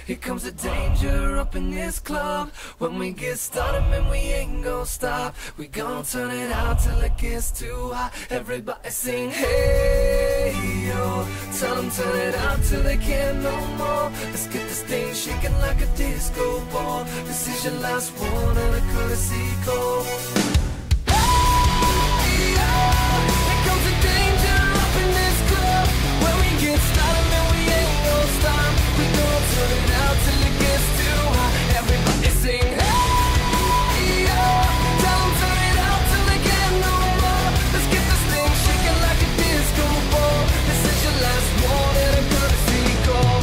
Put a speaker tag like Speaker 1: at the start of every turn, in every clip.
Speaker 1: Here comes the danger up in this club. When we get started, man, we ain't gonna stop. We gonna turn it out till it gets too hot. Everybody sing, hey, yo. Tell them turn it out till they can't no more. Let's get this thing shaking like a disco ball. This is your last one and a courtesy call. Hey, yo. Here comes the danger up in this club. When we get started, man, we ain't gonna stop. We gonna turn it out till it gets too hot. Everybody sing, hey, yo. Tell them turn it out till they can't no more. Let's get this thing shaking like a disco ball. This is your last one and a courtesy call.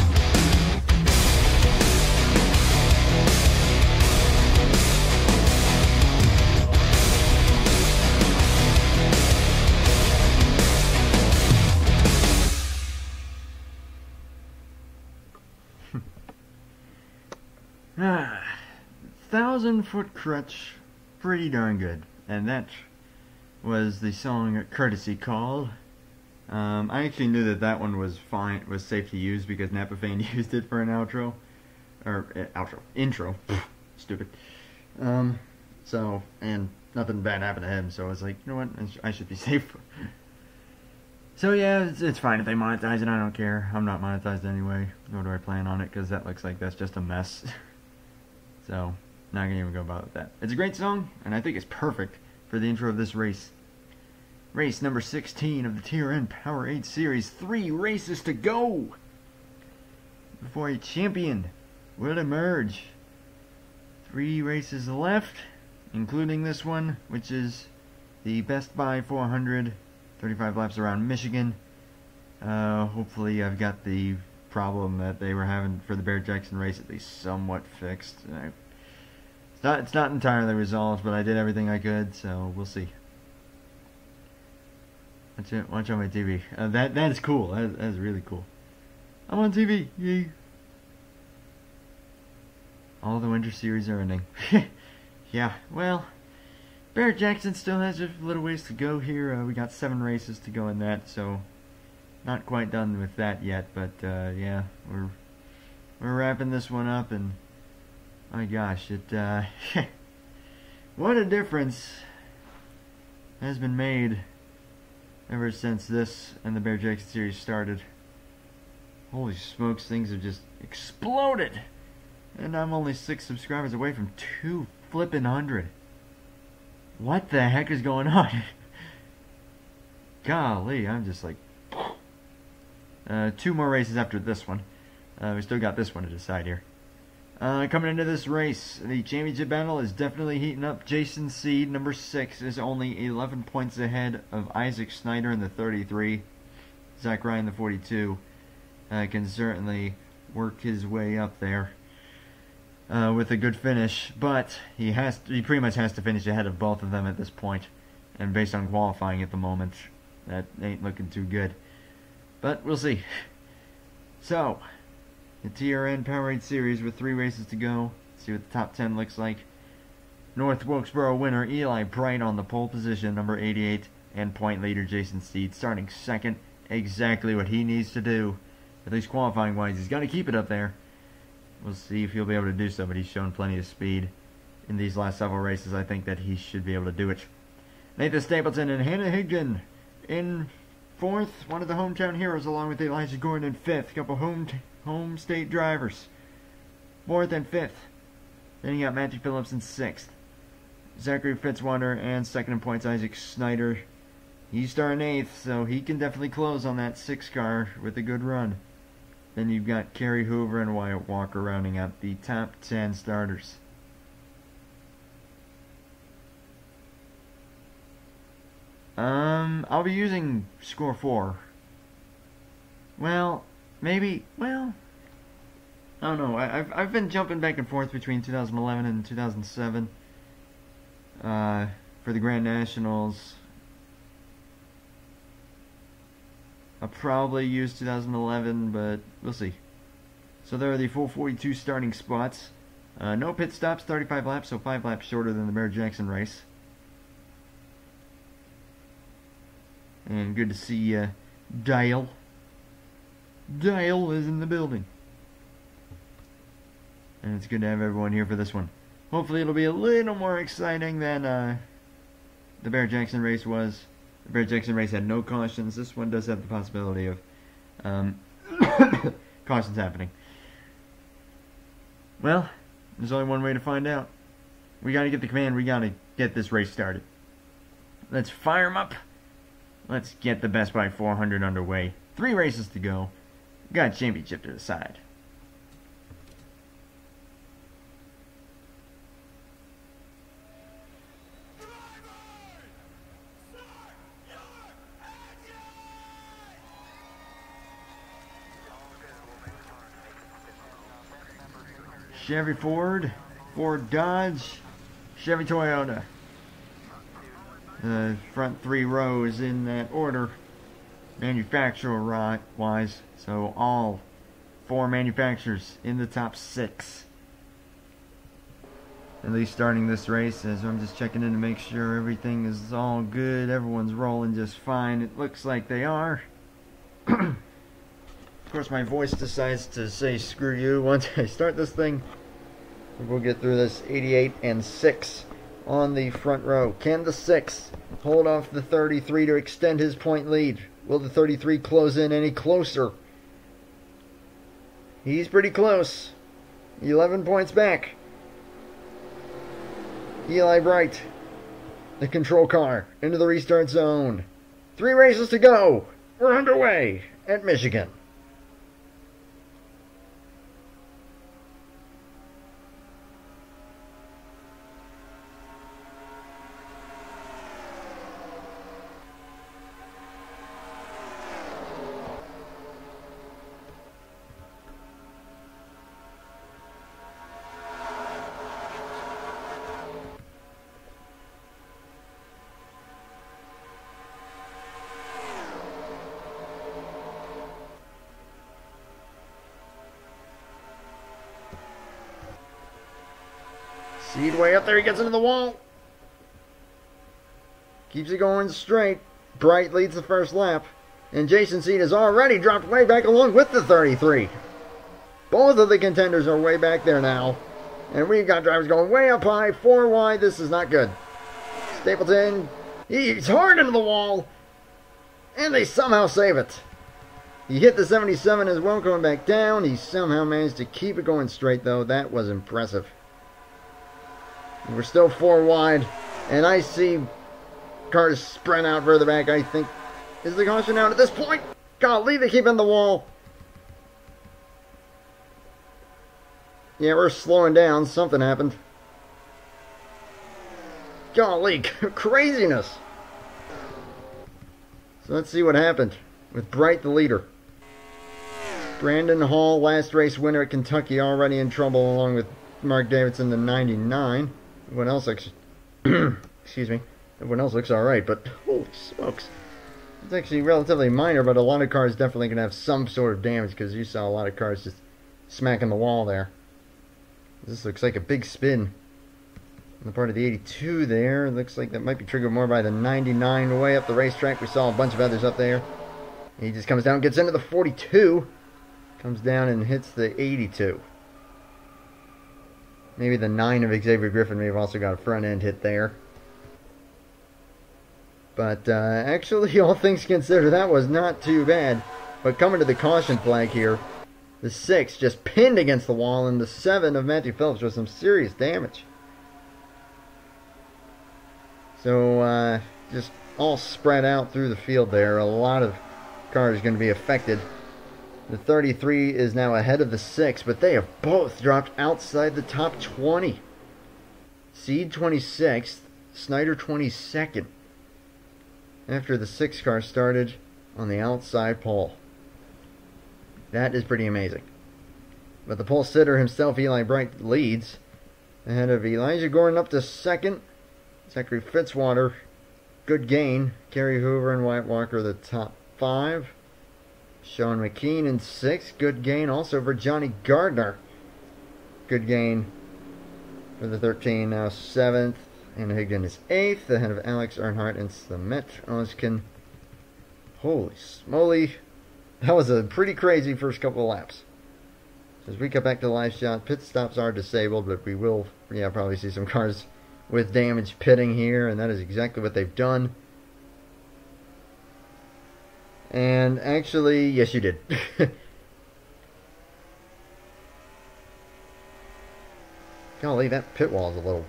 Speaker 2: Ah, 1,000-Foot Crutch, pretty darn good. And that was the song Courtesy Call. I actually knew that that one was fine, was safe to use because Napa Fan used it for an outro. Or, intro. Stupid. So, and nothing bad happened to him, so I was like, you know what, I should be safe. So yeah, it's fine if they monetize it, I don't care. I'm not monetized anyway, nor do I plan on it, because that looks like that's just a mess. So, not gonna even go about that. It's a great song, and I think it's perfect for the intro of this race. Race number 16 of the TRN PowerAde series. 3 races to go before a champion will emerge. 3 races left, including this one, which is the Best Buy 400, 35 laps around Michigan. Hopefully I've got the problem that they were having for the Bear Jackson race at least somewhat fixed. It's not entirely resolved, but I did everything I could, so we'll see. Watch on my TV. That is cool. That is really cool. I'm on TV. Yay. All the Winter Series are ending. Yeah, well, Bear Jackson still has a little ways to go here. We got 7 races to go in that, so not quite done with that yet. But yeah, we're wrapping this one up, and my gosh, it what a difference has been made ever since this and the Bear Jackson series started. Holy smokes, things have just exploded. And I'm only 6 subscribers away from 200. What the heck is going on? Golly, I'm just like... 2 more races after this one. We still got this one to decide here. Coming into this race, the championship battle is definitely heating up. Jason Seed, number 6, is only 11 points ahead of Isaac Snyder in the 33. Zach Ryan, the 42, can certainly work his way up there with a good finish. But he pretty much has to finish ahead of both of them at this point. And based on qualifying at the moment, that ain't looking too good. But we'll see. So, the TRN PowerAde series with 3 races to go. Let's see what the top 10 looks like. North Wilkesboro winner Eli Bright on the pole position, number 88, and point leader Jason Steed starting second. Exactly what he needs to do, at least qualifying wise. He's got to keep it up there. We'll see if he'll be able to do so, but he's shown plenty of speed in these last several races. I think that he should be able to do it. Nathan Stapleton and Hannah Higdon in 4th, one of the hometown heroes, along with Elijah Gordon in 5th. Couple home state drivers, 4th and 5th. Then you got Matthew Phillips in 6th. Zachary Fitzwater, and 2nd in points Isaac Snyder. He's starting 8th, so he can definitely close on that 6 car with a good run. Then you've got Kerry Hoover and Wyatt Walker rounding out the top 10 starters. I'll be using score 4. Well, maybe, well, I don't know. I've been jumping back and forth between 2011 and 2007 for the Grand Nationals. I'll probably use 2011, but we'll see. So there are the full 42 starting spots. No pit stops, 35 laps, so 5 laps shorter than the Bear Jackson race. And good to see Dale. Dale is in the building. And it's good to have everyone here for this one. Hopefully it'll be a little more exciting than the Bear-Jackson race was. The Bear-Jackson race had no cautions. This one does have the possibility of cautions happening. Well, there's only one way to find out. We gotta get the command. We gotta get this race started. Let's fire them up. Let's get the Best Buy 400 underway. 3 races to go. Got a championship to decide. Chevy Ford, Ford Dodge, Chevy Toyota. The front 3 rows in that order, manufacturer wise. So all 4 manufacturers in the top 6. At least starting this race, as I'm just checking in to make sure everything is all good. Everyone's rolling just fine. It looks like they are. Of course, my voice decides to say screw you once I start this thing. We'll get through this. 88 and 6 on the front row. Can the 6 hold off the 33 to extend his point lead? Will the 33 close in any closer? He's pretty close. 11 points back. Eli Bright, the control car, into the restart zone. 3 races to go. We're underway at Michigan. Seed way up there, he gets into the wall. Keeps it going straight. Bright leads the first lap. And Jason Seed has already dropped way back along with the 33. Both of the contenders are way back there now. And we've got drivers going way up high, 4 wide. This is not good. Stapleton, he's hard into the wall. And they somehow save it. He hit the 77 as well, going back down. He somehow managed to keep it going straight, though. That was impressive. We're still 4 wide, and I see cars spread out further back. I think, is the caution out at this point? Golly, they keep in the wall. Yeah, we're slowing down. Something happened. Golly, craziness. So let's see what happened with Bright the leader. Brandon Hall, last race winner at Kentucky, already in trouble along with Mark Davidson, the 99. Everyone else looks, excuse me, everyone else looks alright, but holy smokes. It's actually relatively minor, but a lot of cars definitely can have some sort of damage, because you saw a lot of cars just smacking the wall there. This looks like a big spin on the part of the 82 there. It looks like that might be triggered more by the 99 way up the racetrack. We saw a bunch of others up there. He just comes down, gets into the 42, comes down and hits the 82. Maybe the 9 of Xavier Griffin may have also got a front end hit there. But actually, all things considered, that was not too bad. But coming to the caution flag here, the 6 just pinned against the wall, and the 7 of Matthew Phillips with some serious damage. So just all spread out through the field there. A lot of cars going to be affected. The 33 is now ahead of the 6, but they have both dropped outside the top 20. Seed 26th, Snyder 22nd. After the 6 car started on the outside pole. That is pretty amazing. But the pole sitter himself, Eli Bright, leads. Ahead of Elijah Gordon up to 2nd. Zachary Fitzwater, good gain. Kerry Hoover and Wyatt Walker, the top 5. Sean McKean in 6th. Good gain also for Johnny Gardner. Good gain for the 13. Now 7th. Anna Higdon is 8th. Ahead of Alex Earnhardt and Slamit Oskin. Holy smoly. That was a pretty crazy first couple of laps. As we get back to the live shot, pit stops are disabled, but we will, probably see some cars with damage pitting here, and that is exactly what they've done. And actually, yes, you did. Golly, that pit wall is a little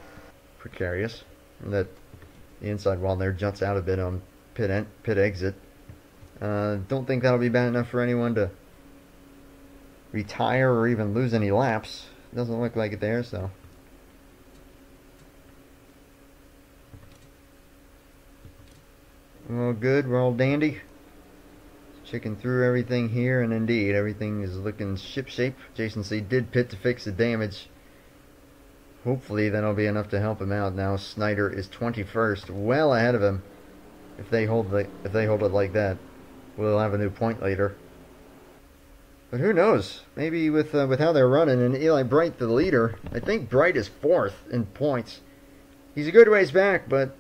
Speaker 2: precarious. And that the inside wall there juts out a bit on pit exit. Don't think that'll be bad enough for anyone to retire or even lose any laps. Doesn't look like it there, so. We're all good, we're all dandy. Checking through everything here, and indeed, everything is looking shipshape. Jason C. did pit to fix the damage. Hopefully that'll be enough to help him out. Now Snyder is 21st, well ahead of him. If they hold it like that, we'll have a new point later. But who knows? Maybe with how they're running, and Eli Bright the leader. I think Bright is 4th in points. He's a good ways back, but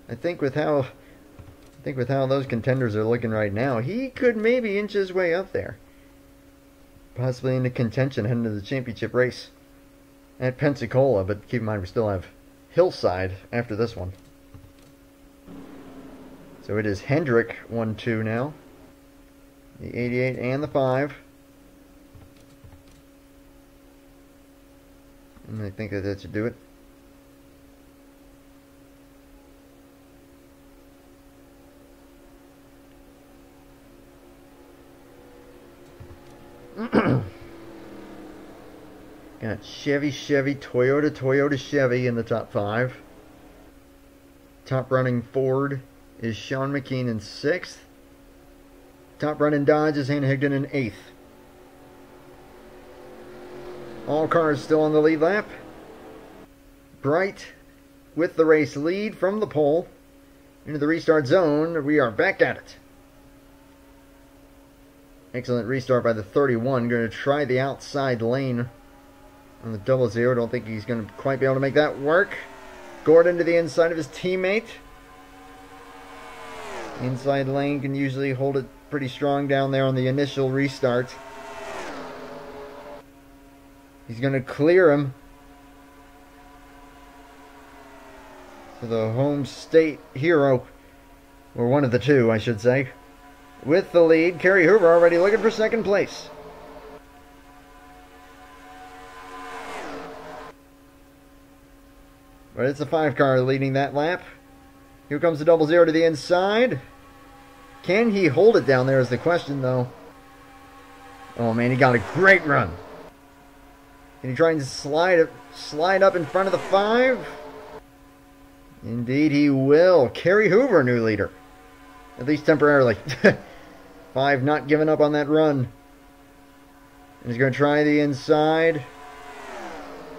Speaker 2: I think with how those contenders are looking right now, he could maybe inch his way up there, possibly into contention heading to the championship race at Pensacola. But keep in mind, we still have Hillside after this one. So it is Hendrick 1-2 now. The 88 and the 5. And I think that should do it. Got Chevy, Toyota, Chevy in the top 5. Top running Ford is Sean McKean in 6th. Top running Dodge is Hannah Higdon in 8th. All cars still on the lead lap. Bright with the race lead from the pole into the restart zone. We are back at it. Excellent restart by the 31. Going to try the outside lane on the 00. Don't think he's going to quite be able to make that work. Gordon to the inside of his teammate. Inside lane can usually hold it pretty strong down there on the initial restart. He's going to clear him. So the home state hero, or one of the two, I should say, with the lead. Kerry Hoover already looking for second place. But it's a 5 car leading that lap. Here comes the 00 to the inside. Can he hold it down there is the question, though. Oh man, he got a great run. Can he try and slide up in front of the 5? Indeed he will. Kerry Hoover, new leader. At least temporarily. 5 not giving up on that run. And he's going to try the inside.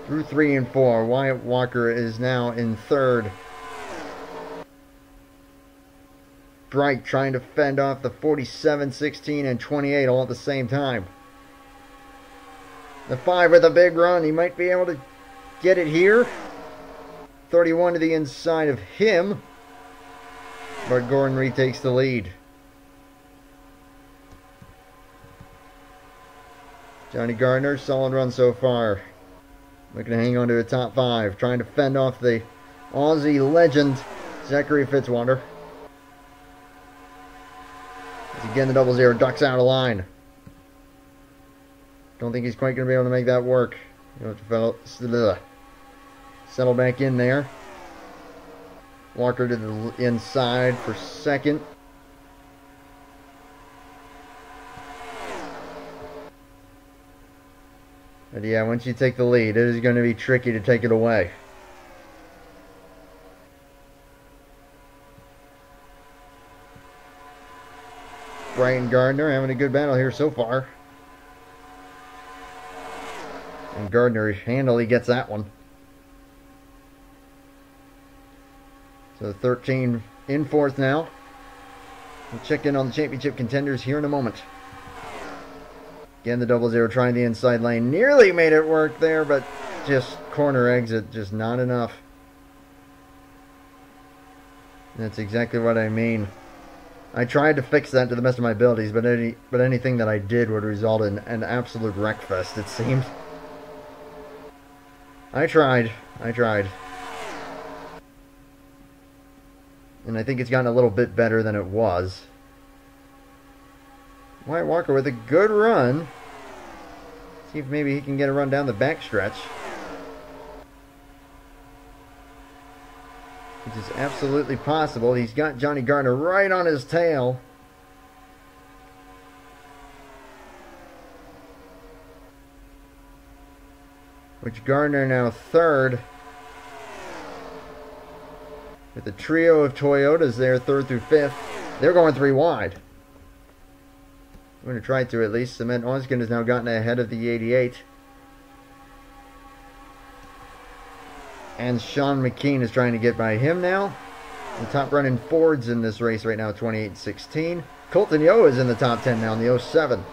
Speaker 2: Through 3 and 4. Wyatt Walker is now in 3rd. Bright trying to fend off the 47, 16, and 28 all at the same time. The 5 with a big run. He might be able to get it here. 31 to the inside of him. But Gordon retakes the lead. Johnny Gardner, solid run so far. Looking to hang on to a top 5. Trying to fend off the Aussie legend, Zachary Fitzwater. As again, the 00 ducks out of line. Don't think he's quite going to be able to make that work. You have to settle back in there. Walker to the inside for second. But yeah, once you take the lead, it is going to be tricky to take it away. Brian Gardner having a good battle here so far. And Gardner handily gets that one. So 13 in 4th now. We'll check in on the championship contenders here in a moment. Again, the 00 trying the inside lane. Nearly made it work there, but just corner exit, just not enough. That's exactly what I mean. I tried to fix that to the best of my abilities, but anything that I did would result in an absolute wreckfest, it seemed. I tried. And I think it's gotten a little bit better than it was. White Walker with a good run. See if maybe he can get a run down the backstretch. Which is absolutely possible. He's got Johnny Gardner right on his tail. Which Gardner now third. With the trio of Toyotas there, third through fifth. They're going 3 wide. I'm going to try to at least. Cement Oskin has now gotten ahead of the 88. And Sean McKean is trying to get by him now. The top running Fords in this race right now, 28-16. Colton Yo is in the top 10 now in the 07.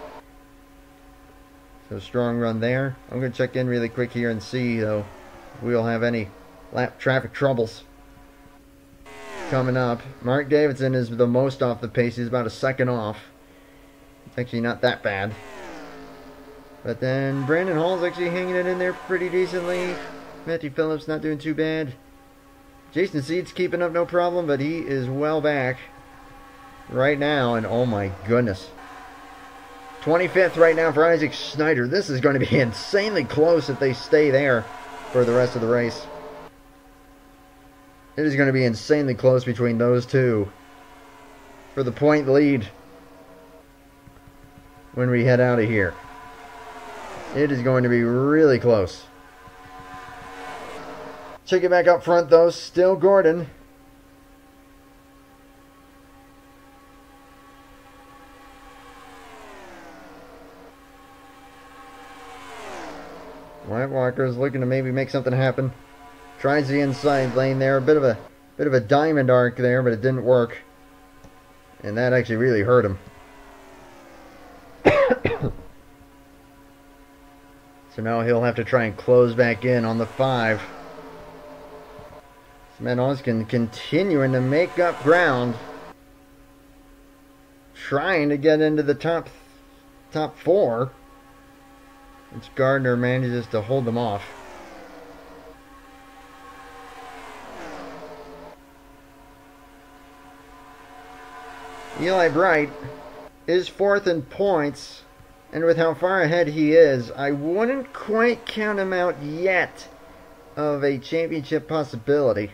Speaker 2: So strong run there. I'm going to check in really quick here and see, though, if we'll have any lap traffic troubles coming up. Mark Davidson is the most off the pace. He's about a second off. It's actually not that bad. But then Brandon Hall's actually hanging it in there pretty decently. Matthew Phillips not doing too bad. Jason Seed's keeping up no problem, but he is well back right now. And oh my goodness. 25th right now for Isaac Snyder. This is going to be insanely close if they stay there for the rest of the race. It is going to be insanely close between those two for the point lead when we head out of here. It is going to be really close. Check it back up front, though. Still Gordon. White Walker is looking to maybe make something happen. Tries the inside lane there. A bit of a diamond arc there, but it didn't work. And that actually really hurt him. So now he'll have to try and close back in on the 5. Cement Oskin continuing to make up ground. Trying to get into the top 4. Which Gardner manages to hold them off. Eli Bright is 4th in points. And with how far ahead he is, I wouldn't quite count him out yet of a championship possibility.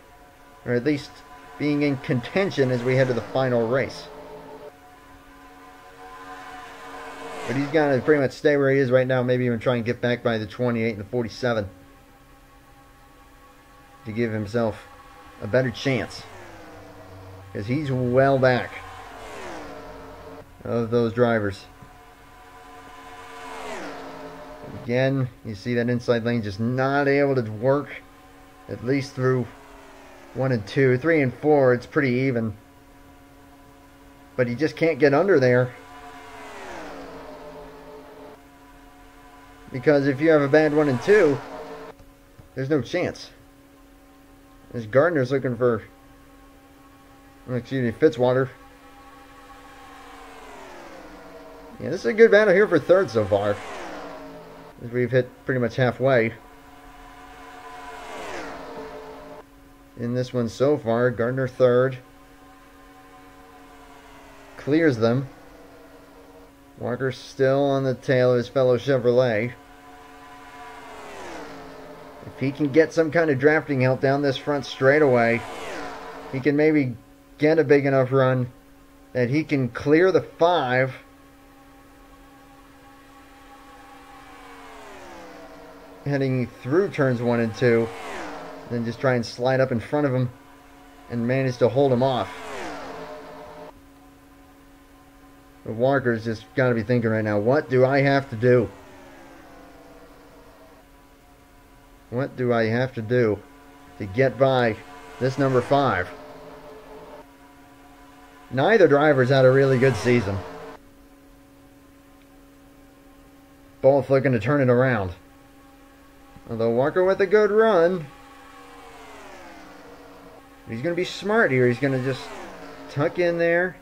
Speaker 2: Or at least being in contention as we head to the final race. But he's got to pretty much stay where he is right now. Maybe even try and get back by the 28 and the 47. To give himself a better chance. Because he's well back of those drivers. Again, you see that inside lane just not able to work. At least through 1 and 2. 3 and 4, it's pretty even. But he just can't get under there. Because if you have a bad 1 and 2, there's no chance. As Gardner's looking for, excuse me, Fitzwater. Yeah, this is a good battle here for 3rd so far. As we've hit pretty much halfway in this one so far. Gardner 3rd. Clears them. Walker still on the tail of his fellow Chevrolet. If he can get some kind of drafting help down this front straightaway, he can maybe get a big enough run that he can clear the 5. Heading through turns 1 and 2. Then just try and slide up in front of him and manage to hold him off. But Walker's just got to be thinking right now, what do I have to do? What do I have to do to get by this number 5? Neither driver's had a really good season. Both looking to turn it around. Although Walker with a good run. He's going to be smart here. He's going to just tuck in there.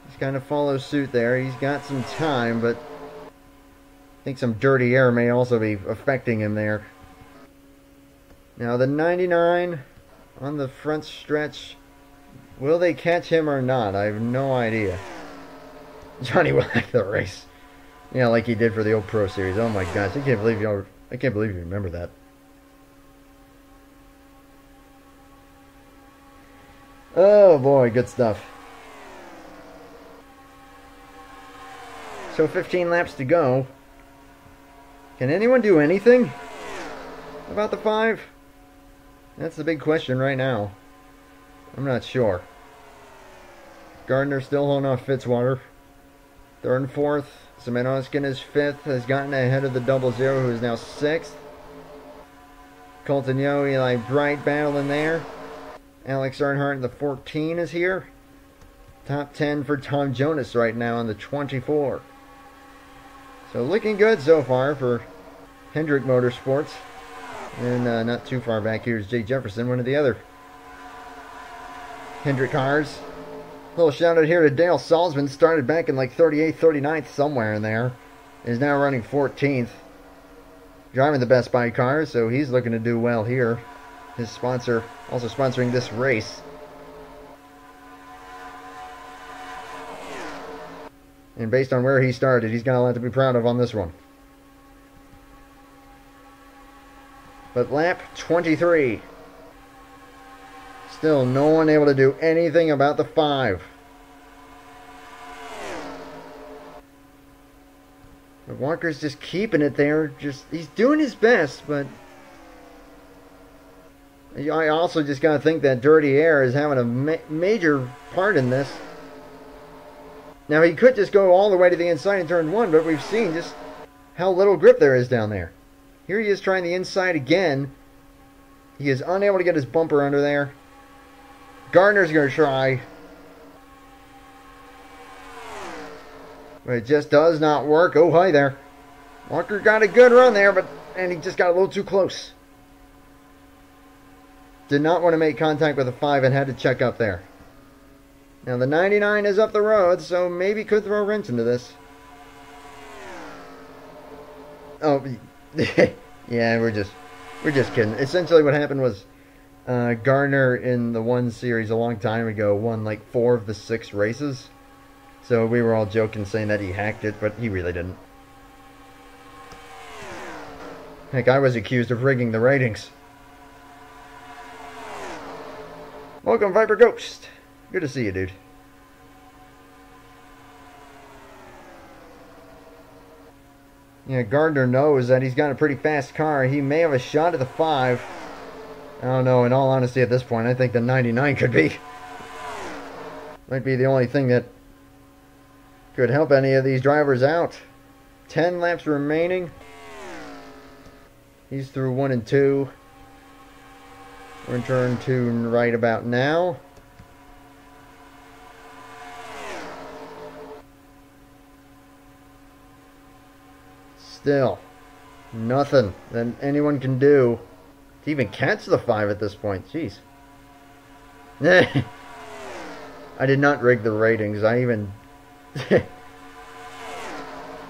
Speaker 2: He's kind of follows suit there. He's got some time, but I think some dirty air may also be affecting him there. Now the 99 on the front stretch. Will they catch him or not? I have no idea. Johnny will have the race. Yeah, like he did for the old Pro Series. Oh my gosh, I can't believe you remember that. Oh boy, good stuff. So 15 laps to go. Can anyone do anything about the 5? That's the big question right now. I'm not sure. Gardner still holding off Fitzwater. 3rd and 4th. Semenoskin is 5th. Has gotten ahead of the 00, who is now 6th. Colton Yo, Eli Bright battling there. Alex Earnhardt in the 14 is here. Top 10 for Tom Jonas right now on the 24. So looking good so far for Hendrick Motorsports. And not too far back here is Jay Jefferson, one of the other Hendrick cars. A little shout out here to Dale Salzman. Started back in like 38th, 39th, somewhere in there. Is now running 14th. Driving the Best Buy car, so he's looking to do well here. His sponsor also sponsoring this race. And based on where he started, he's got a lot to be proud of on this one. But lap 23. Still no one able to do anything about the 5. But Walker's just keeping it there. He's doing his best, but I also just got to think that dirty air is having a major part in this. Now, he could just go all the way to the inside in turn 1, but we've seen just how little grip there is down there. Here he is trying the inside again. He is unable to get his bumper under there. Gardner's going to try. But it just does not work. Oh, hi there. Walker got a good run there, and he just got a little too close. Did not want to make contact with the 5 and had to check up there. Now the 99 is up the road, so maybe could throw a wrench into this. Oh, yeah, we're just kidding. Essentially what happened was Gardner in the 1 series a long time ago won like 4 of the 6 races. So we were all joking saying that he hacked it, but he really didn't. Heck, I was accused of rigging the ratings. Welcome, Viper Ghost. Good to see you, dude. Yeah, Gardner knows that he's got a pretty fast car. He may have a shot at the 5. I don't know, in all honesty at this point, I think the 99 could be. Might be the only thing that could help any of these drivers out. 10 laps remaining. He's through 1 and 2. We're in turn 2 right about now. Still, nothing that anyone can do to even catch the 5 at this point. Jeez. I did not rig the ratings. I even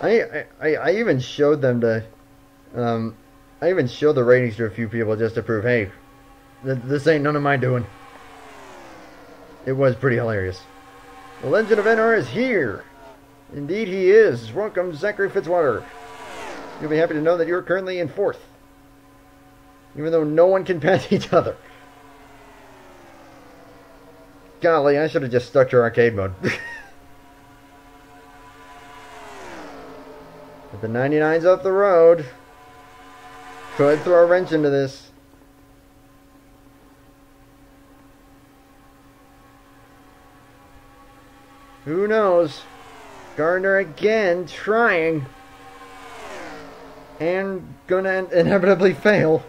Speaker 2: I even showed them to I even showed the ratings to a few people just to prove, hey, this ain't none of my doing. It was pretty hilarious. The Legend of NR is here. Indeed he is. Welcome, Zachary Fitzwater. You'll be happy to know that you're currently in 4th. Even though no one can pass each other. Golly, I should have just stuck to arcade mode. But the 99's up the road. Could throw a wrench into this. Who knows? Gardner again trying. And gonna inevitably fail.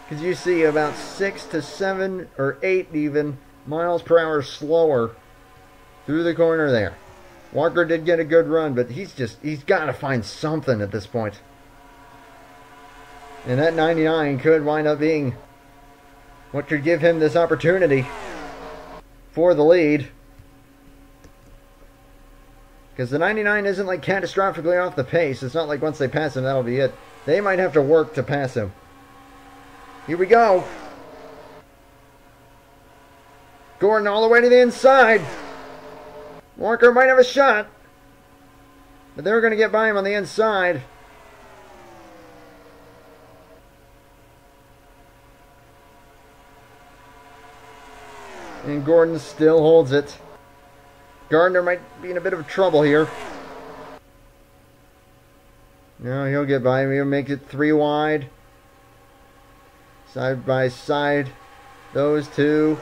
Speaker 2: Because you see about 6 to 7 or 8 even miles per hour slower through the corner there. Walker did get a good run, but he's got to find something at this point. And that 99 could wind up being what could give him this opportunity for the lead. Because the 99 isn't like catastrophically off the pace. It's not like once they pass him, that'll be it. They might have to work to pass him. Here we go. Gordon all the way to the inside. Walker might have a shot. But they're going to get by him on the inside. And Gordon still holds it. Gardner might be in a bit of trouble here. No, he'll get by him. He'll make it 3 wide. Side by side. Those two.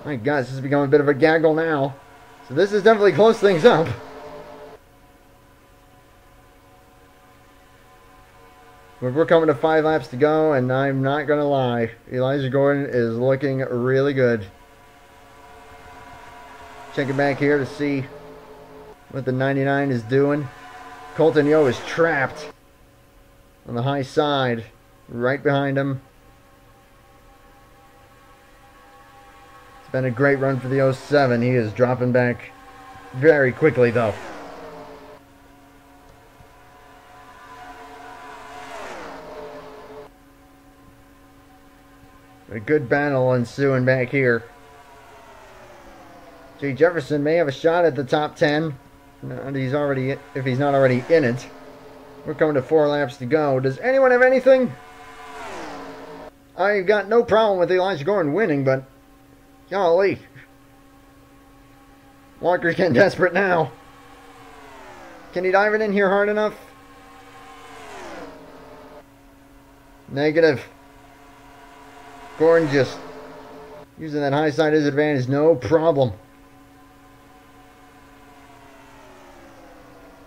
Speaker 2: My God, this has become a bit of a gaggle now. So this has definitely closed things up. But we're coming to 5 laps to go, and I'm not going to lie. Elijah Gordon is looking really good. Checking back here to see what the 99 is doing. Colton Yo is trapped on the high side, right behind him. It's been a great run for the 07. He is dropping back very quickly, though. A good battle ensuing back here. Jay Jefferson may have a shot at the top 10. And he's already, if he's not already in it. We're coming to 4 laps to go. Does anyone have anything? I've got no problem with Elijah Gordon winning, but golly. Walker's getting desperate now. Can he dive it in here hard enough? Negative. Gordon just using that high side his advantage, no problem.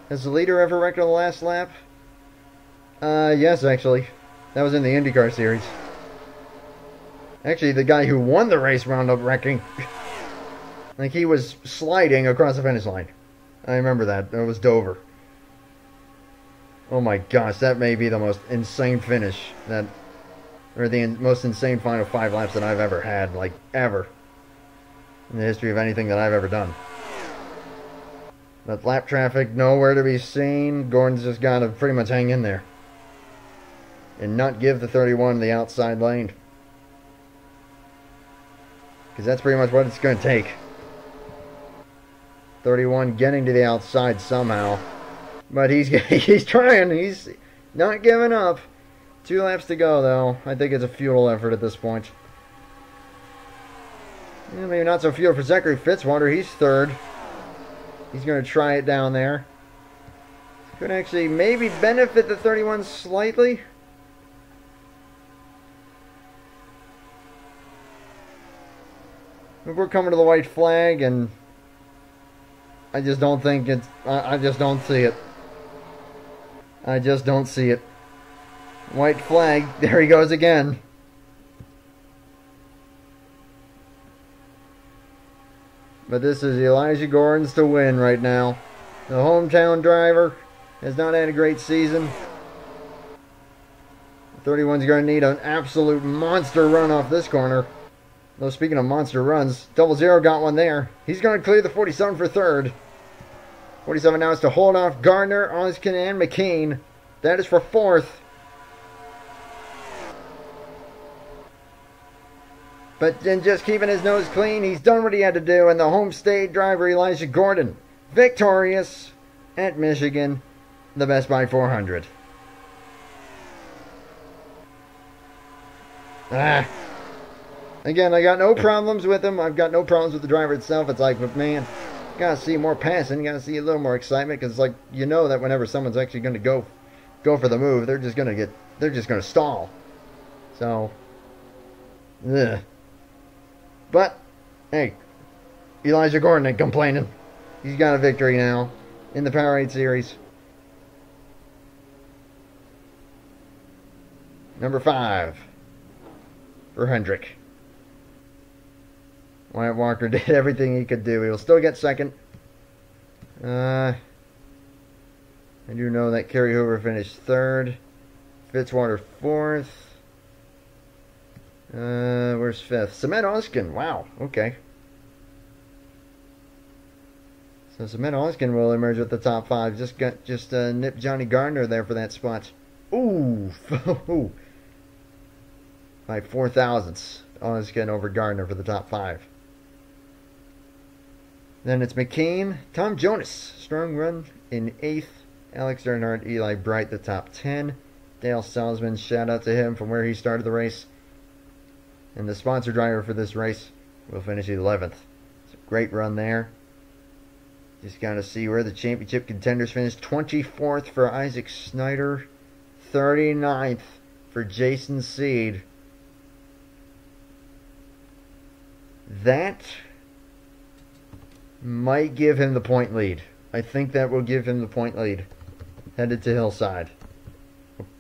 Speaker 2: Has the leader ever wrecked on the last lap? Yes, actually. That was in the IndyCar series. Actually, the guy who won the race wound up wrecking. Like he was sliding across the finish line. I remember that. That was Dover. Oh my gosh, that may be the most insane finish that... Or the most insane final 5 laps that I've ever had, like, ever. In the history of anything that I've ever done. But lap traffic, nowhere to be seen. Gordon's just got to pretty much hang in there. And not give the 31 the outside lane. Because that's pretty much what it's going to take. 31 getting to the outside somehow. But he's trying. He's not giving up. 2 laps to go, though. I think it's a futile effort at this point. Yeah, maybe not so futile for Zachary Fitzwater. He's 3rd. He's going to try it down there. Could actually maybe benefit the 31 slightly. But we're coming to the white flag, and I just don't think it's... I just don't see it. I just don't see it. White flag. There he goes again. But this is Elijah Gordon's to win right now. The hometown driver has not had a great season. The 31's going to need an absolute monster run off this corner. Though speaking of monster runs, 00 got one there. He's going to clear the 47 for 3rd. 47 now is to hold off Gardner, Oskin, and McKean. That is for 4th. But then just keeping his nose clean, he's done what he had to do, and the home state driver Elijah Gordon, victorious at Michigan, the best by 400. Again, I got no problems with him. I've got no problems with the driver itself. It's like, but man, you gotta see more passing. You gotta see a little more excitement, because like you know that whenever someone's actually going to go for the move, they're just going to stall. So, ugh. But, hey, Elijah Gordon ain't complaining. He's got a victory now in the PowerAde series. Number 5 for Hendrick. Wyatt Walker did everything he could do. He will still get 2nd. I do know that Kerry Hoover finished 3rd. Fitzwater 4th. Where's 5th? Cement Oskin. Wow. Okay. So Cement Hoskin will emerge with the top 5. Just nipped Johnny Gardner there for that spot. Ooh, by 4 thousandths. Hoskin over Gardner for the top 5. Then it's McCain, Tom Jonas, strong run in 8th. Alex Earnhardt, Eli Bright, the top 10. Dale Salzman, shout out to him from where he started the race. And the sponsor driver for this race will finish 11th. It's a great run there. Just got to see where the championship contenders finished. 24th for Isaac Snyder. 39th for Jason Seed. That might give him the point lead. I think that will give him the point lead. Headed to Hillside.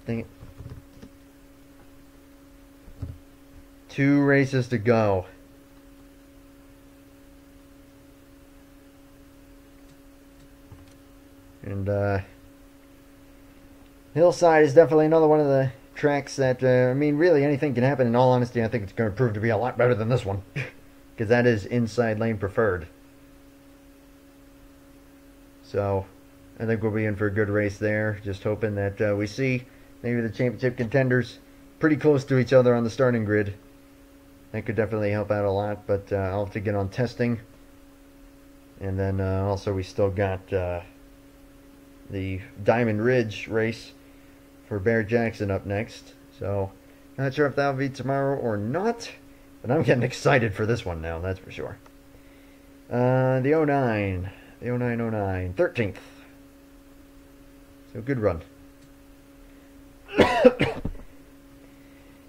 Speaker 2: Dang it. 2 races to go. And Hillside is definitely another one of the tracks that, I mean, really anything can happen. In all honesty, I think it's going to prove to be a lot better than this one. Because that is inside lane preferred. So, I think we'll be in for a good race there. Just hoping that we see maybe the championship contenders pretty close to each other on the starting grid. That could definitely help out a lot, but I'll have to get on testing. And then also we still got the Diamond Ridge race for Bear Jackson up next. So, not sure if that'll be tomorrow or not, but I'm getting excited for this one now, that's for sure. The 09, 13th. So, good run.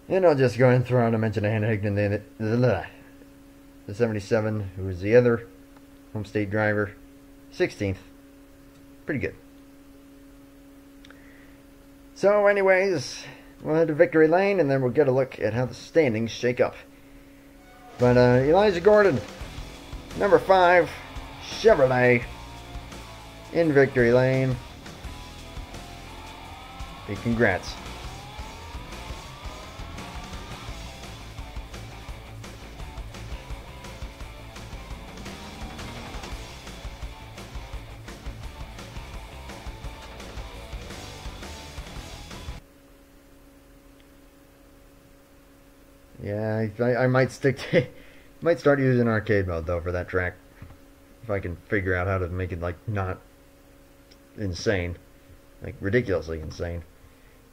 Speaker 2: And I'll just go and throw out a mention of Hannah Higdon, the 77, who was the other home state driver. 16th. Pretty good. So, anyways, we'll head to Victory Lane, and then we'll get a look at how the standings shake up. But, Elijah Gordon, number 5, Chevrolet, in Victory Lane. Big congrats. Yeah, I might might start using arcade mode though for that track, if I can figure out how to make it like not insane, like ridiculously insane.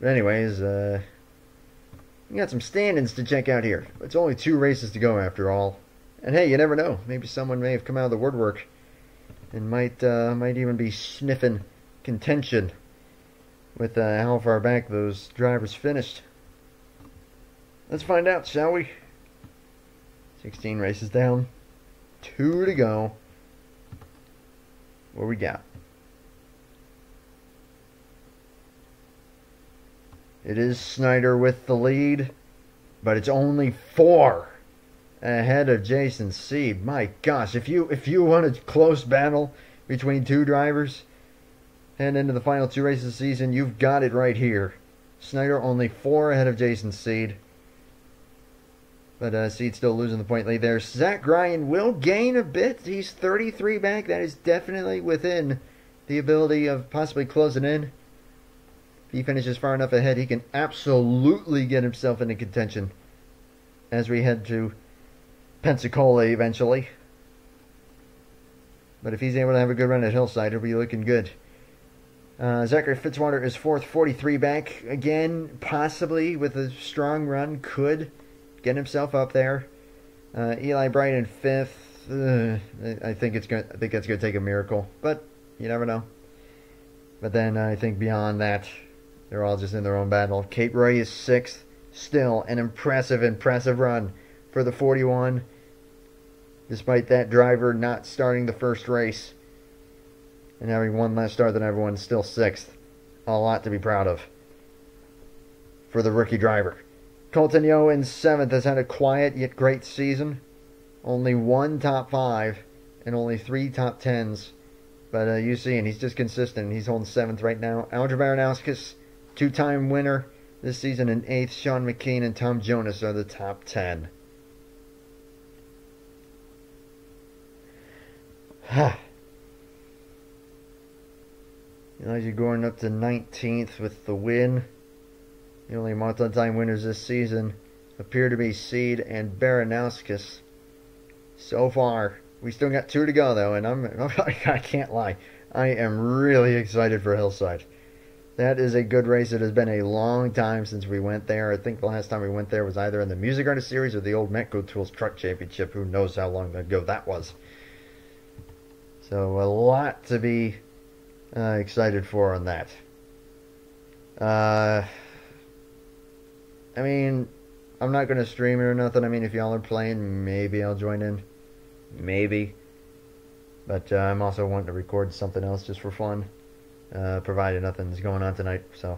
Speaker 2: But anyways, we got some standings to check out here. It's only 2 races to go after all, and hey, you never know. Maybe someone may have come out of the woodwork and might even be sniffing contention with how far back those drivers finished. Let's find out, shall we? 16 races down. 2 to go. What we got? It is Snyder with the lead, but it's only 4 ahead of Jason Seed. My gosh, if you want a close battle between 2 drivers heading into the final 2 races of the season, you've got it right here. Snyder only 4 ahead of Jason Seed. But Seed still losing the point lead there. Zach Ryan will gain a bit. He's 33 back. That is definitely within the ability of possibly closing in. If he finishes far enough ahead, he can absolutely get himself into contention as we head to Pensacola eventually. But if he's able to have a good run at Hillside, he'll be looking good. Zachary Fitzwater is 4th, 43 back. Again, possibly with a strong run, could get himself up there. Eli Bright in 5th. I think that's going to take a miracle, but you never know. But then I think beyond that, they're all just in their own battle. Kate Roy is 6th. Still an impressive run for the 41. Despite that driver not starting the first race and having one less start than everyone, still 6th. A lot to be proud of for the rookie driver. Colton Yo in 7th has had a quiet yet great season. Only 1 top 5 and only 3 top 10s. But you see, and he's just consistent. He's holding 7th right now. Aldra Baranowskis, 2-time winner this season in 8th. Sean McKean and Tom Jonas are the top 10. Elijah Gordon up to 19th with the win. The only multi-time winners this season appear to be Seed and Baranowskis. So far, we still got 2 to go though, and I can't lie. I am really excited for Hillside. That is a good race. It has been a long time since we went there. I think the last time we went there was either in the Music Artist Series or the old Metco Tools Truck Championship. Who knows how long ago that was. So a lot to be excited for on that. I mean, I'm not going to stream it or nothing. I mean, if y'all are playing, maybe I'll join in. Maybe. But I'm also wanting to record something else just for fun. Provided nothing's going on tonight. So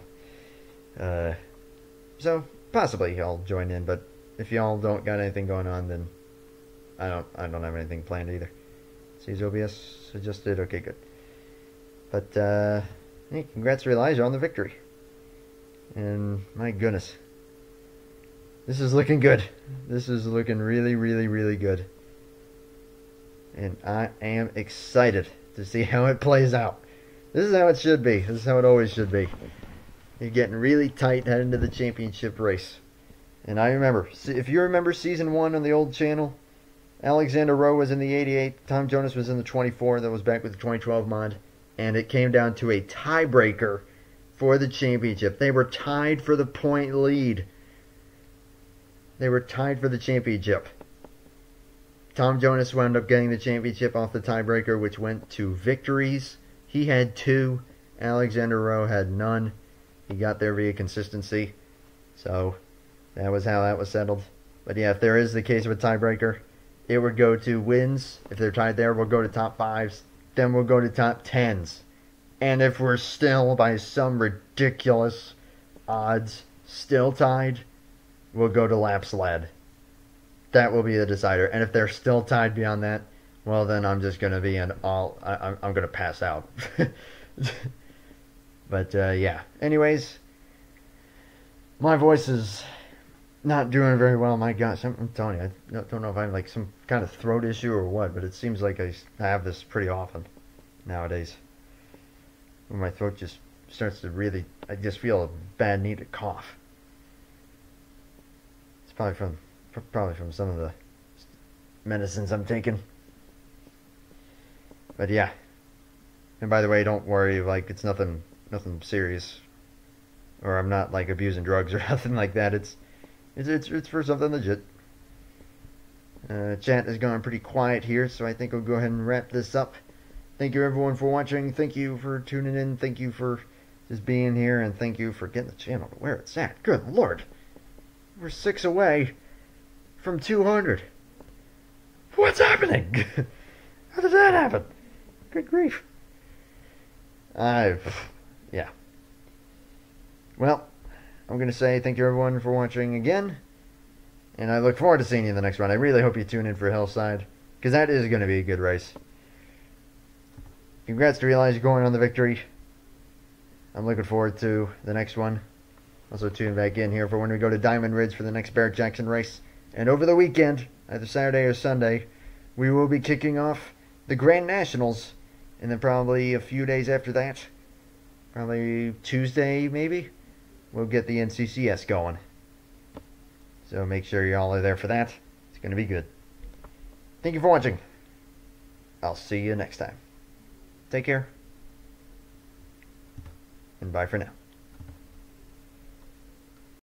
Speaker 2: possibly y'all join in. But if y'all don't got anything going on, then I don't have anything planned either. Sees OBS adjusted. Okay, good. But hey, congrats to Elijah on the victory. And my goodness, this is looking good. This is looking really, really, really good. And I am excited to see how it plays out. This is how it should be. This is how it always should be. You're getting really tight heading to the championship race. And I remember, if you remember season 1 on the old channel, Alexander Rowe was in the 88, Tom Jonas was in the 24, that was back with the 2012 mod, and it came down to a tiebreaker for the championship. They were tied for the point lead. They were tied for the championship. Tom Jonas wound up getting the championship off the tiebreaker, which went to victories. He had 2. Alexander Rowe had none. He got there via consistency. So that was how that was settled. But yeah, if there is the case of a tiebreaker, it would go to wins. If they're tied there, we'll go to top 5s. Then we'll go to top 10s. And if we're still, by some ridiculous odds, still tied, we'll go to laps led. That will be the decider. And if they're still tied beyond that, well, then I'm just going to be I'm going to pass out. But, yeah. Anyways, my voice is not doing very well. My gosh, I'm telling you, I don't know if I have like some kind of throat issue or what, but it seems like I have this pretty often nowadays. When my throat just starts to really, I just feel a bad need to cough. It's probably from some of the medicines I'm taking. But yeah. And by the way, don't worry, like it's nothing serious, or I'm not like abusing drugs or nothing like that. It's for something legit. Chat is going pretty quiet here, so I think I'll go ahead and wrap this up. Thank you everyone for watching. Thank you for tuning in. Thank you for just being here, and thank you for getting the channel to where it's at. Good Lord, we're 6 away from 200. What's happening? How did that happen? Good grief. Yeah. Well, I'm going to say thank you everyone for watching again. And I look forward to seeing you in the next one. I really hope you tune in for Hillside, because that is going to be a good race. Congrats to Elijah going on the victory. I'm looking forward to the next one. Also tune back in here for when we go to Diamond Ridge for the next Barrett Jackson race. And over the weekend, either Saturday or Sunday, we will be kicking off the Grand Nationals. And then probably a few days after that, probably Tuesday maybe, we'll get the NCCS going. So make sure y'all are there for that. It's going to be good. Thank you for watching. I'll see you next time. Take care. And bye for now.